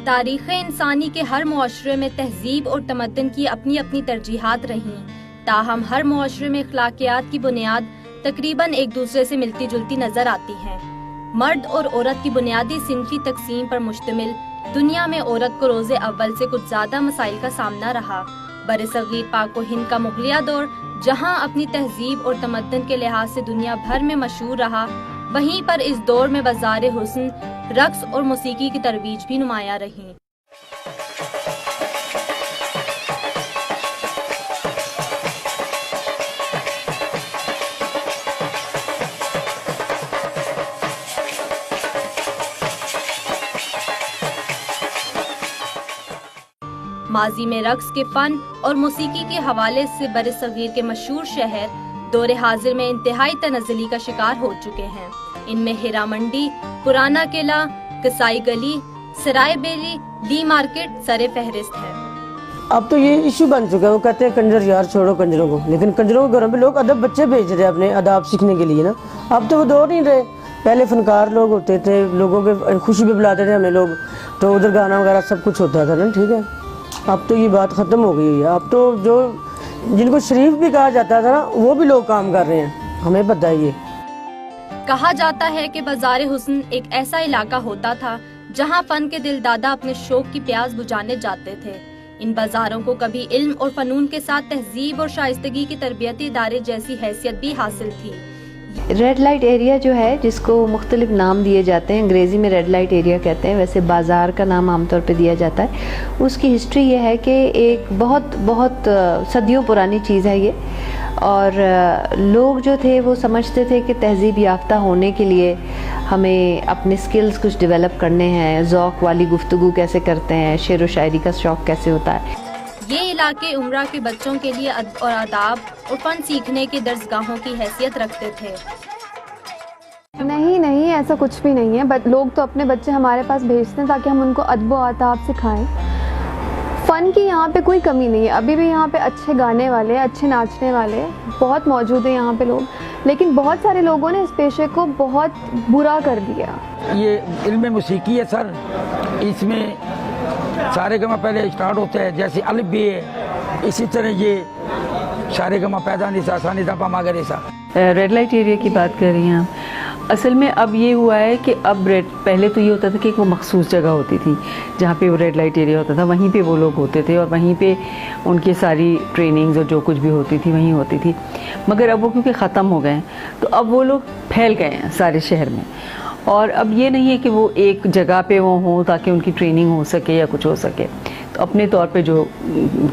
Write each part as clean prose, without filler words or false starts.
तारीख़ इंसानी के हर मुआशरे में तहजीब और तमद्दुन की अपनी अपनी तरजीहात रहीं, ताहम हर मुआशरे में अखलाकियात की बुनियाद तकरीबन एक दूसरे से मिलती जुलती नजर आती हैं। मर्द और औरत की बुनियादी सिनफी तकसीम पर मुश्तमिल दुनिया में औरत को रोज़े अव्वल से कुछ ज्यादा मसाइल का सामना रहा। बरसगीर पाक व हिंद का मुगलिया दौर जहाँ अपनी तहजीब और तमद्दुन के लिहाज से दुनिया भर में मशहूर रहा, वहीं पर इस दौर में बाज़ार हुस्न, रक्स और मौसीकी की तरवीज भी नुमाया रही। माजी में रक्स के फन और मौसीकी के हवाले से बरसगीर के मशहूर शहर दौरे हाजिर में इंतहाई तनज़्ज़ुली का शिकार हो चुके हैं। इनमें हीरा मंडी, पुराना किला, कसाई गली, सराय बेली, ली मार्केट सरे फहरिस्त है। अब तो ये इशू बन चुका है, वो कहते हैं कंजर यार छोड़ो कंजरों को, लेकिन कंजरों के घरों में लोग अदब बच्चे भेज रहे हैं अपने अदाब सीखने के लिए ना। अब तो वो दौर नहीं रहे। पहले फनकार लोग होते थे, लोगों के खुशी भी बुलाते थे हमें लोग, तो उधर गाना वगैरह सब कुछ होता था ना, ठीक है। अब तो ये बात ख़त्म हो गई है। अब तो जो जिनको शरीफ भी कहा जाता था ना, वो भी लोग काम कर रहे हैं, हमें पता है। ये कहा जाता है कि बाज़ार हुस्न एक ऐसा इलाका होता था जहां फन के दिलदादा अपने शौक की प्यास बुझाने जाते थे। इन बाजारों को कभी इल्म और फनून के साथ तहजीब और शाइस्तगी की तरबियती इदारे जैसी हैसियत भी हासिल थी। रेड लाइट एरिया जो है, जिसको मुख्तलिफ नाम दिए जाते हैं, अंग्रेज़ी में रेड लाइट एरिया कहते हैं, वैसे बाज़ार का नाम आमतौर पे दिया जाता है। उसकी हिस्ट्री ये है कि एक बहुत बहुत सदियों पुरानी चीज़ है ये, और लोग जो थे वो समझते थे कि तहजीब याफ्ता होने के लिए हमें अपने स्किल्स कुछ डेवलप करने हैं, ज़ौक़ वाली गुफ्तगू कैसे करते हैं, शेर व शायरी का शौक़ कैसे होता है। ये इलाके उम्रा के बच्चों के लिए अदब और आदाब और फन सीखने के दर्सगाहों की हैसियत रखते थे। नहीं नहीं, ऐसा कुछ भी नहीं है। लोग तो अपने बच्चे हमारे पास भेजते हैं ताकि हम उनको अदब और आदाब सिखाएं। फ़न की यहाँ पे कोई कमी नहीं है। अभी भी यहाँ पे अच्छे गाने वाले, अच्छे नाचने वाले बहुत मौजूद हैं यहाँ पे लोग, लेकिन बहुत सारे लोगों ने इस पेशे को बहुत बुरा कर दिया। ये इल्म मौसीकी है सर, इसमें सारे गमा पहले स्टार्ट होते हैं, जैसे अलिफ भी है, इसी तरह ये सारे गमा पैदा निसा सा निसा पा मागर ऐसा। रेड लाइट एरिया की बात कर रही हैं आप। असल में अब ये हुआ है कि अब पहले तो ये होता था कि एक वो मखसूस जगह होती थी जहाँ पे वो रेड लाइट एरिया होता था, वहीं पे वो लोग होते थे और वहीं पे उनकी सारी ट्रेनिंग्स और जो कुछ भी होती थी वहीं होती थी। मगर अब वो क्योंकि ख़त्म हो गए हैं तो अब वो लोग फैल गए हैं सारे शहर में, और अब ये नहीं है कि वो एक जगह पे वो हों ताकि उनकी ट्रेनिंग हो सके या कुछ हो सके। तो अपने तौर पे जो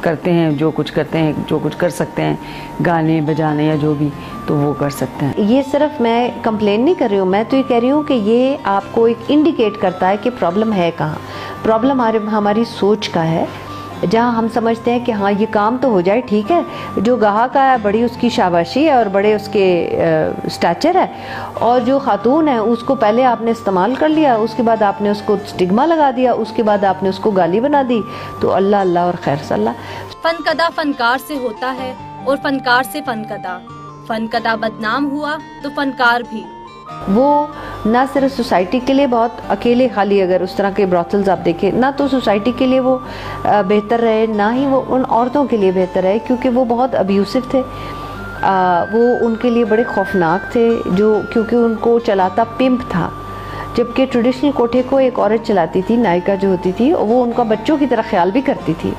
करते हैं, जो कुछ करते हैं, जो कुछ कर सकते हैं, गाने बजाने या जो भी, तो वो कर सकते हैं। ये सिर्फ मैं कंप्लेन नहीं कर रही हूँ, मैं तो ये कह रही हूँ कि ये आपको एक इंडिकेट करता है कि प्रॉब्लम है कहाँ। प्रॉब्लम हमारी सोच का है, जहाँ हम समझते हैं कि हाँ ये काम तो हो जाए, ठीक है, जो गाहक आया बड़ी उसकी शाबाशी है और बड़े उसके स्टैचर है, और जो खातून है उसको पहले आपने इस्तेमाल कर लिया, उसके बाद आपने उसको स्टिग्मा लगा दिया, उसके बाद आपने उसको गाली बना दी, तो अल्लाह अल्लाह और खैर सल्ला। फनकदा फनकार से होता है और फनकार से फनकदा। फनकदा बदनाम हुआ तो फनकार भी। वो ना सिर्फ सोसाइटी के लिए बहुत अकेले, खाली अगर उस तरह के ब्रॉथल्स आप देखें ना, तो सोसाइटी के लिए वो बेहतर रहे, ना ही वो उन औरतों के लिए बेहतर है, क्योंकि वो बहुत अब्यूसिव थे। वो उनके लिए बड़े खौफनाक थे, जो क्योंकि उनको चलाता पिम्प था, जबकि ट्रेडिशनल कोठे को एक औरत चलाती थी, नायिका जो होती थी, वो उनका बच्चों की तरह ख्याल भी करती थी।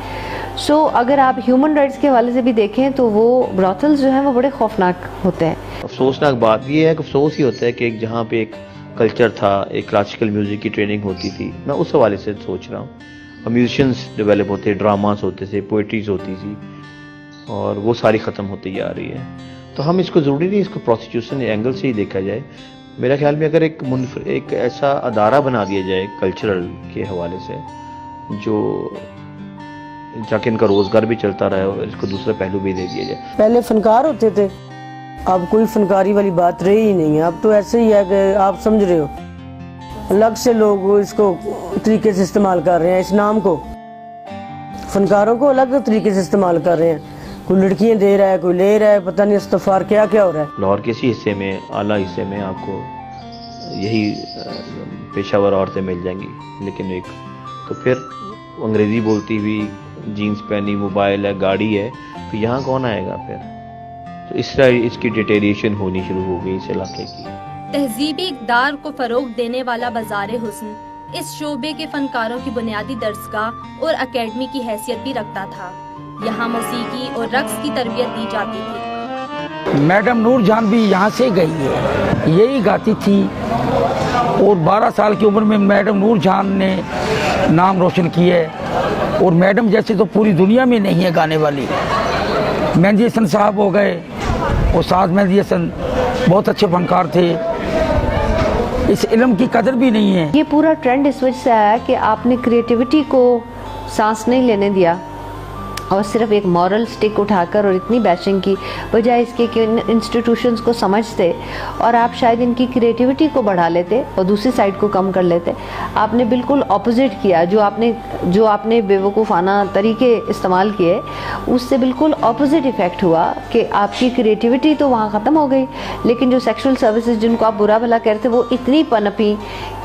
सो अगर आप ह्यूमन राइट्स के हवाले से भी देखें तो वो ब्रॉथल्स जो हैं वो बड़े खौफनाक होते हैं। अफसोसनाक बात ये है कि अफसोस ही होता है कि जहाँ पे एक कल्चर था, एक क्लासिकल म्यूज़िक की ट्रेनिंग होती थी, मैं उस हवाले से सोच रहा हूँ। म्यूजिशियंस डेवलप होते, ड्रामास होते थे, पोइट्रीज होती थी, और वो सारी ख़त्म होती जा रही है। तो हम इसको ज़रूरी नहीं इसको प्रोस्टिट्यूशन एंगल से ही देखा जाए। मेरा ख्याल में अगर एक ऐसा अदारा बना दिया जाए कल्चरल के हवाले से, जो जाके इनका रोज़गार भी चलता रहे और इसको दूसरा पहलू भी दे दिया जाए। पहले फनकार होते थे, अब कोई फनकारी वाली बात रही ही नहीं है। अब तो ऐसे ही है कि आप समझ रहे हो, अलग से लोग इसको तरीके से इस्तेमाल कर रहे हैं, इस नाम को, फनकारों को अलग तरीके से इस्तेमाल कर रहे हैं। कोई लड़कियां दे रहा है, कोई ले रहा है, पता नहीं इस्तफार क्या क्या हो रहा है। लाहौर के इसी हिस्से में, आला हिस्से में आपको यही पेशावर औरतें मिल जाएंगी, लेकिन एक तो फिर अंग्रेज़ी बोलती हुई, जीन्स पहनी, मोबाइल है, गाड़ी है, तो यहाँ कौन आएगा फिर? तो इस तरह इसकी डिटेरिएशन होनी शुरू हो गई इस इलाके की। तहजीबी इक़दार को फरोग देने वाला बाज़ार हुस्न इस शोबे के फनकारों की बुनियादी दरसगाह और अकेडमी की हैसियत भी रखता था। यहाँ मौसीकी और रक्स की तरबियत दी जाती थी। मैडम नूर जान भी यहाँ से गई है, यही गाती थी और 12 साल की उम्र में मैडम नूर जान ने नाम रोशन किया है। और मैडम जैसे तो पूरी दुनिया में नहीं है गाने वाली। मेहंदी हसन साहब हो गए, उस्ताद मेहंदी हसन बहुत अच्छे फनकार थे, इस इल्म की कदर भी नहीं है। ये पूरा ट्रेंड इस वजह से आया कि आपने क्रिएटिविटी को सांस नहीं लेने दिया और सिर्फ एक मॉरल स्टिक उठाकर और इतनी बैशिंग की, बजाय इसके कि इंस्टीट्यूशंस को समझते और आप शायद इनकी क्रिएटिविटी को बढ़ा लेते और दूसरी साइड को कम कर लेते। आपने बिल्कुल ऑपोजिट किया। जो आपने बेवकूफ़ाना तरीके इस्तेमाल किए, उससे बिल्कुल ऑपोजिट इफ़ेक्ट हुआ कि आपकी क्रिएटिविटी तो वहाँ ख़त्म हो गई, लेकिन जो सेक्सुअल सर्विसेज जिनको आप बुरा भला कहते वो इतनी पनपी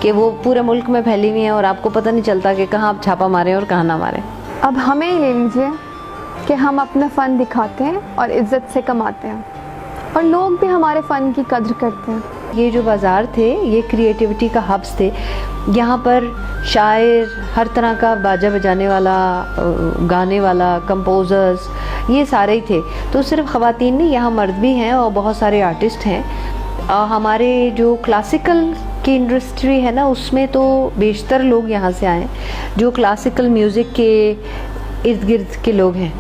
कि वो पूरे मुल्क में फैली हुई हैं और आपको पता नहीं चलता कि कहाँ आप छापा मारें और कहाँ ना मारें। अब हमें ही ले लीजिए कि हम अपना फ़न दिखाते हैं और इज़्ज़त से कमाते हैं और लोग भी हमारे फ़न की कद्र करते हैं। ये जो बाज़ार थे ये क्रिएटिविटी का हब्स थे। यहाँ पर शायर, हर तरह का बाजा बजाने वाला, गाने वाला, कंपोज़र्स, ये सारे ही थे। तो सिर्फ ख़वातीन नहीं, यहाँ मर्द भी हैं और बहुत सारे आर्टिस्ट हैं। हमारे जो क्लासिकल की इंडस्ट्री है ना, उसमें तो बेशतर लोग यहाँ से आए जो क्लासिकल म्यूज़िक के इर्द गिर्द के लोग हैं।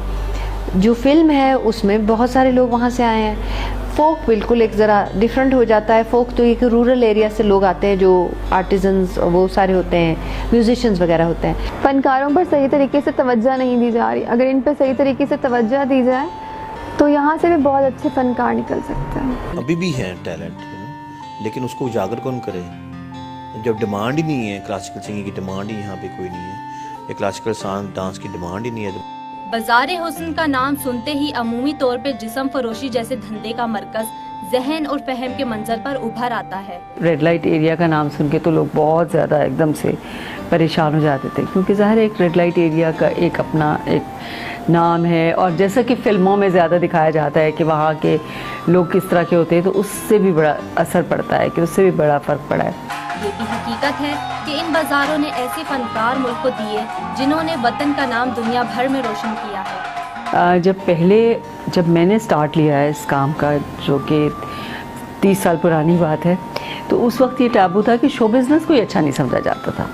जो फिल्म है उसमें बहुत सारे लोग वहाँ से आए हैं। फ़ोक बिल्कुल एक ज़रा डिफरेंट हो जाता है। फ़ोक तो एक रूरल एरिया से लोग आते हैं, जो आर्टिजन्स वो सारे होते हैं, म्यूजिशियंस वगैरह होते हैं। फ़नकारों पर सही तरीके से तवज्जो नहीं दी जा रही। अगर इन पर सही तरीके से तवज्जो दी जाए तो यहाँ से भी बहुत अच्छे फ़नकार निकल सकते हैं। अभी भी हैं टैलेंट, लेकिन उसको उजागर कौन करे जब डिमांड ही नहीं है। क्लासिकल सिंगिंग की डिमांड ही यहाँ पे कोई नहीं है, या क्लासिकल सॉन्ग डांस की डिमांड ही नहीं है। बाज़ार हुस्न का नाम सुनते ही अमूमी तौर पे जिस्म फरोशी जैसे धंधे का मरकज जहन और फहम के मंजर पर उभर आता है। रेड लाइट एरिया का नाम सुन के तो लोग बहुत ज़्यादा एकदम से परेशान हो जाते थे, क्योंकि ज़ाहिर एक रेड लाइट एरिया का एक अपना एक नाम है और जैसा कि फ़िल्मों में ज़्यादा दिखाया जाता है कि वहाँ के लोग किस तरह के होते हैं, तो उससे भी बड़ा असर पड़ता है, कि उससे भी बड़ा फ़र्क पड़ा है। ये भी हकीकत है कि इन बाज़ारों ने ऐसे फनकार मुल्क को दिए जिन्होंने वतन का नाम दुनिया भर में रोशन किया है। जब मैंने स्टार्ट लिया है इस काम का, जो कि 30 साल पुरानी बात है, तो उस वक्त ये टाबू था कि शो बिज़नेस कोई अच्छा नहीं समझा जाता था।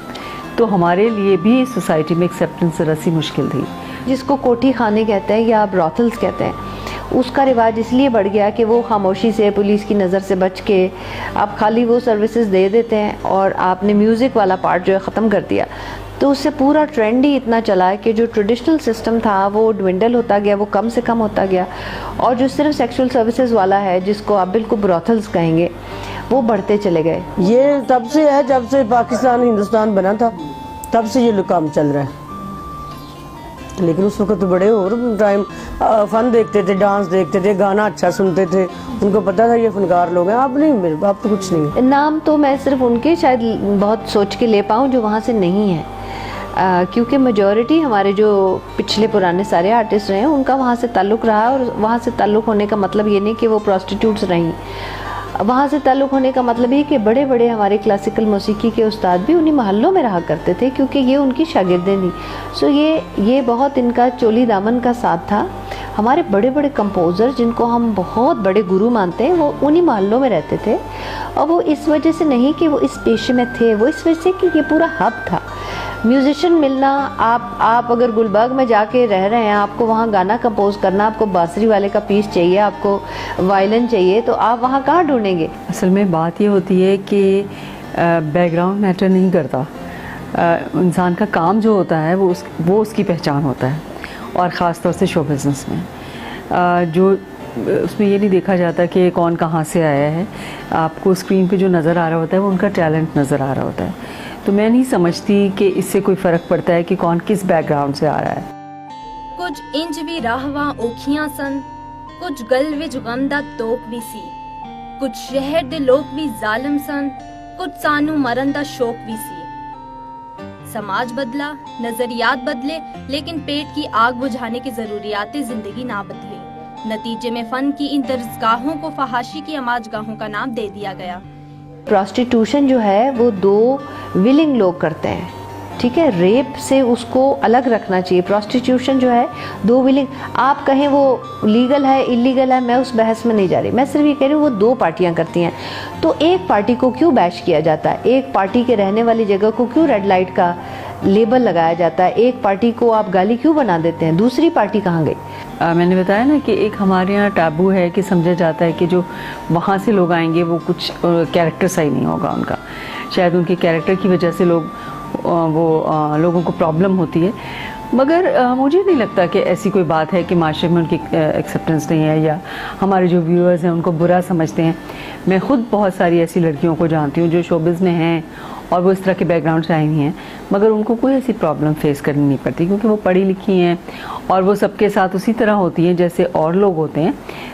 तो हमारे लिए भी सोसाइटी में एक्सेप्टेंस ज़रा सी मुश्किल थी। जिसको कोठी खाने कहते हैं या ब्रॉथल्स कहते हैं, उसका रिवाज इसलिए बढ़ गया कि वो खामोशी से, पुलिस की नज़र से बच के आप खाली वो सर्विसेज दे देते हैं और आपने म्यूज़िक वाला पार्ट जो है ख़त्म कर दिया। तो उससे पूरा ट्रेंड ही इतना चला है कि जो ट्रेडिशनल सिस्टम था वो ड्विंडल होता गया, वो कम से कम होता गया, और जो सिर्फ सेक्सुअल सर्विसेज वाला है, जिसको आप बिल्कुल ब्रॉथल्स कहेंगे, वो बढ़ते चले गए। ये तब से है जब से पाकिस्तान हिंदुस्तान बना था, तब से ये काम चल रहा है। लेकिन उस वक्त तो बड़े और टाइम फन देखते थे, डांस देखते थे, गाना अच्छा सुनते थे, उनको पता था ये फनकार लोग हैं। अब नहीं, मेरे अब तो कुछ नहीं है। नाम तो मैं सिर्फ उनके शायद बहुत सोच के ले पाऊँ जो वहाँ से नहीं है, क्योंकि मेजॉरिटी हमारे जो पिछले पुराने सारे आर्टिस्ट रहे हैं उनका वहाँ से ताल्लुक़ रहा, और वहाँ से ताल्लुक़ होने का मतलब ये नहीं कि वो प्रोस्टिट्यूट्स रहीं। वहाँ से ताल्लुक़ होने का मतलब ये कि बड़े बड़े हमारे क्लासिकल मौसीकी के उस्ताद भी उन्हीं महल्लों में रहा करते थे, क्योंकि ये उनकी शागिर्दें थी। सो ये बहुत इनका चोली दामन का साथ था। हमारे बड़े बड़े कंपोज़र जिनको हम बहुत बड़े गुरु मानते हैं, वो उन्हीं महल्लों में रहते थे, और वो इस वजह से नहीं कि वो इस पेशे में थे, वो इस वजह से कि ये पूरा हब था। म्यूज़िशियन मिलना, आप अगर गुलबर्ग में जाके रह रहे हैं, आपको वहाँ गाना कंपोज करना, आपको बांसुरी वाले का पीस चाहिए, आपको वायलिन चाहिए, तो आप वहाँ कहाँ ढूंढेंगे? असल में बात ये होती है कि बैकग्राउंड मैटर नहीं करता। इंसान का काम जो होता है वो उसकी पहचान होता है, और ख़ास तौर से शो बिज़नेस में जो उसमें ये नहीं देखा जाता कि कौन कहाँ से आया है। आपको स्क्रीन पे जो नज़र आ रहा होता है वो उनका टैलेंट नज़र आ रहा होता है। तो मैं नहीं समझती कि इससे कोई फ़र्क पड़ता है कि कौन किस बैकग्राउंड से आ रहा है। कुछ इंज भी राहवा ओखियां सन, कुछ गल विच गम दा तोक भी सी, कुछ शहर दे लोग भी जालिम सन, कुछ सानू मरन दा शौक भी सी। समाज बदला, नजरियात बदले, लेकिन पेट की आग बुझाने की जरूरियात जिंदगी ना बदली। नतीजे में फन की इन दर्जगाहों को फहाशी की अमाजगाहों का नाम दे दिया गया। प्रोस्टिट्यूशन जो है वो 2 विलिंग लोग करते हैं, ठीक है। रेप से उसको अलग रखना चाहिए। प्रोस्टिट्यूशन जो है 2 विलिंग, आप कहें वो लीगल है इलीगल है, मैं उस बहस में नहीं जा रही, मैं सिर्फ ये कह रही हूँ वो 2 पार्टियां करती हैं। तो एक पार्टी को क्यों बैश किया जाता है, एक पार्टी के रहने वाली जगह को क्यों रेड लाइट का लेबल लगाया जाता है, एक पार्टी को आप गाली क्यों बना देते हैं, दूसरी पार्टी कहाँ गई? मैंने बताया ना कि एक हमारे यहाँ टैबू है कि समझा जाता है कि जो वहाँ से लोग आएंगे वो कुछ कैरेक्टर सही नहीं होगा उनका, शायद उनके कैरेक्टर की वजह से लोगों को प्रॉब्लम होती है। मगर मुझे नहीं लगता कि ऐसी कोई बात है कि माशरे में उनकी एक्सेप्टेंस नहीं है या हमारे जो व्यूअर्स हैं उनको बुरा समझते हैं। मैं खुद बहुत सारी ऐसी लड़कियों को जानती हूँ जो शोबिज़ में हैं और वो इस तरह के बैकग्राउंड से आई हुई हैं, मगर उनको कोई ऐसी प्रॉब्लम फेस करनी नहीं पड़ती क्योंकि वो पढ़ी लिखी हैं और वो सबके साथ उसी तरह होती हैं जैसे और लोग होते हैं,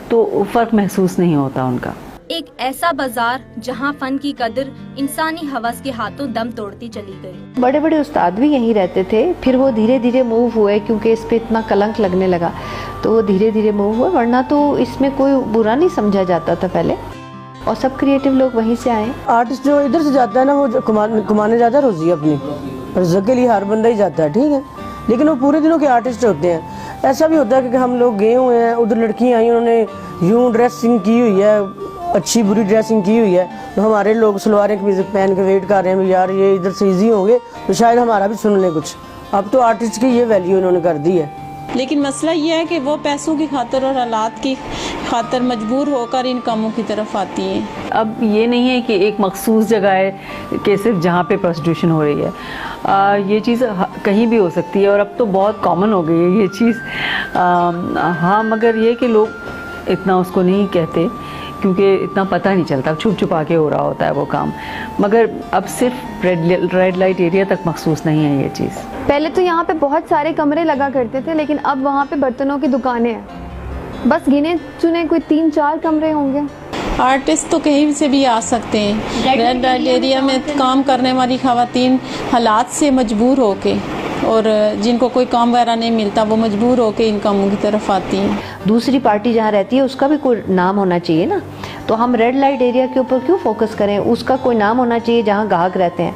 तो फ़र्क महसूस नहीं होता उनका। एक ऐसा बाजार जहां फन की कदर इंसानी हवस के हाथों दम तोड़ती चली गई। बड़े बड़े उस्ताद भी यहीं रहते थे, फिर वो धीरे धीरे मूव हुए क्योंकि इस पे इतना कलंक लगने लगा, तो वो धीरे धीरे मूव हुए, वरना तो इसमें कोई बुरा नहीं समझा जाता था पहले, और सब क्रिएटिव लोग वहीं से आए। आर्टिस्ट जो इधर से जाता है ना, वो कमाने जाता है रोजी अपनी, रोज़ के लिए हर बंदा ही जाता है, ठीक है, लेकिन वो पूरे दिनों के आर्टिस्ट होते हैं। ऐसा भी होता है कि हम लोग गए हुए हैं, उधर लड़कियाँ आई, उन्होंने यूँ ड्रेसिंग की हुई है, अच्छी बुरी ड्रेसिंग की हुई है, तो हमारे लोग सलवारें कमीज़ पहन के वेट कर रहे हैं यार ये इधर से इजी होंगे तो शायद हमारा भी सुन लें कुछ। अब तो आर्टिस्ट की ये वैल्यू इन्होंने कर दी है। लेकिन मसला ये है कि वो पैसों की खातिर और हालात की खातिर मजबूर होकर इन कामों की तरफ आती हैं। अब ये नहीं है कि एक मखसूस जगह है कि सिर्फ जहाँ पे प्रोस्टिट्यूशन हो रही है, ये चीज़ कहीं भी हो सकती है और अब तो बहुत कॉमन हो गई है ये चीज़। हाँ, मगर ये कि लोग इतना उसको नहीं कहते क्योंकि इतना पता नहीं चलता, छुप छुपा के हो रहा होता है वो काम, मगर अब सिर्फ रेड लाइट एरिया तक मखसूस नहीं है ये चीज़। पहले तो यहाँ पे बहुत सारे कमरे लगा करते थे, लेकिन अब वहाँ पे बर्तनों की दुकानें हैं, बस गिने चुने कोई 3-4 कमरे होंगे। आर्टिस्ट तो कहीं से भी आ सकते हैं। रेड लाइट एरिया में काम करने वाली खवातीन हालात से मजबूर होके, और जिनको कोई काम वगैरह नहीं मिलता वो मजबूर होके इन कामों की तरफ आती हैं। दूसरी पार्टी जहाँ रहती है उसका भी कोई नाम होना चाहिए ना, तो हम रेड लाइट एरिया के ऊपर क्यों फोकस करें, उसका कोई नाम होना चाहिए जहाँ ग्राहक रहते हैं,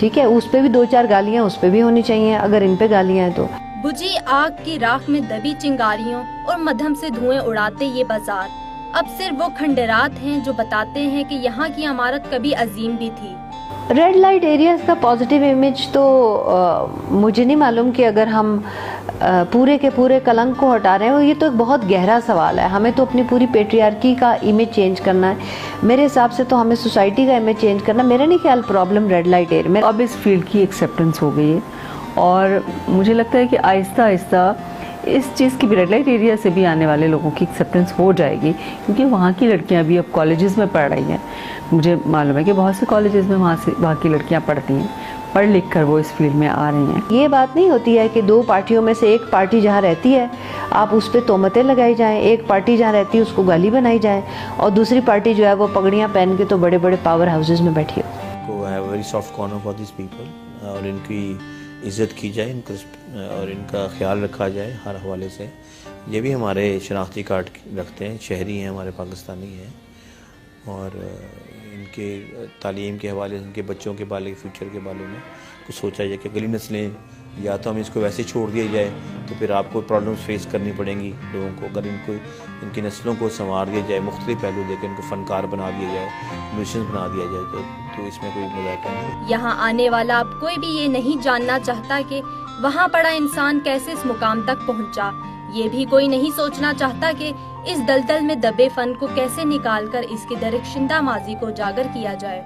ठीक है, उस पर भी 2-4 गालियाँ उस पर भी होनी चाहिए अगर इन पे गालियाँ हैं तो। बुझी आग की राख में दबी चिंगारियों और मध्यम से धुएं उड़ाते ये बाजार अब सिर्फ वो खंडरात हैं जो बताते हैं कि यहाँ की इमारत कभी अजीम भी थी। रेड लाइट एरियाज का पॉजिटिव इमेज तो मुझे नहीं मालूम कि अगर हम पूरे के पूरे कलंक को हटा रहे हैं, ये तो एक बहुत गहरा सवाल है। हमें तो अपनी पूरी पेट्रियार्की का इमेज चेंज करना है, मेरे हिसाब से तो हमें सोसाइटी का इमेज चेंज करना। मेरा नहीं ख्याल प्रॉब्लम रेड लाइट एरिया में। अब इस फील्ड की एक्सेप्टेंस हो गई है और मुझे लगता है कि आहिस्ता आहिस्ता इस चीज़ की भी रेड लाइट एरिया से भी आने वाले लोगों की एक्सेप्टेंस हो जाएगी, क्योंकि वहाँ की लड़कियाँ भी अब कॉलेजेस में पढ़ रही हैं। मुझे मालूम है कि बहुत से कॉलेजेस में वहाँ की लड़कियाँ पढ़ती हैं, पढ़ लिख कर वो इस फील्ड में आ रही हैं। ये बात नहीं होती है कि 2 पार्टियों में से एक पार्टी जहाँ रहती है आप उस पर तोहमतें लगाई जाएं, एक पार्टी जहाँ रहती है उसको गाली बनाई जाए, और दूसरी पार्टी जो है वो पगड़ियाँ पहन के तो बड़े बड़े पावर हाउसेज में बैठी हो। Very soft corner for this people, और इनकी इज़्ज़त की जाए, इनको और इनका ख्याल रखा जाए हर हवाले से। ये भी हमारे शनाख्ती कार्ड रखते हैं, शहरी हैं, हमारे पाकिस्तानी हैं, और इनके तालीम के हवाले से, इनके बच्चों के बारे फ्यूचर के बारे में कुछ सोचा जाए कि अगली नस्लें, या तो हम इसको वैसे छोड़ दिया जाए तो फिर आपको प्रॉब्लम्स फेस करनी पड़ेंगी लोगों को, अगर इनकी नस्लों को संवार दिया जाए, मुख्तलिफ पहलू देकर इनको फ़नकार बना दिया जाए, म्यूजिशियंस बना दिया जाए, तो इसमें कोई मजाक नहीं। यहाँ आने वाला अब कोई भी ये नहीं जानना चाहता कि वहाँ पड़ा इंसान कैसे इस मुकाम तक पहुँचा। ये भी कोई नहीं सोचना चाहता कि इस दलदल में दबे फन को कैसे निकालकर इसके दरिख्शिंदा माजी को उजागर किया जाए।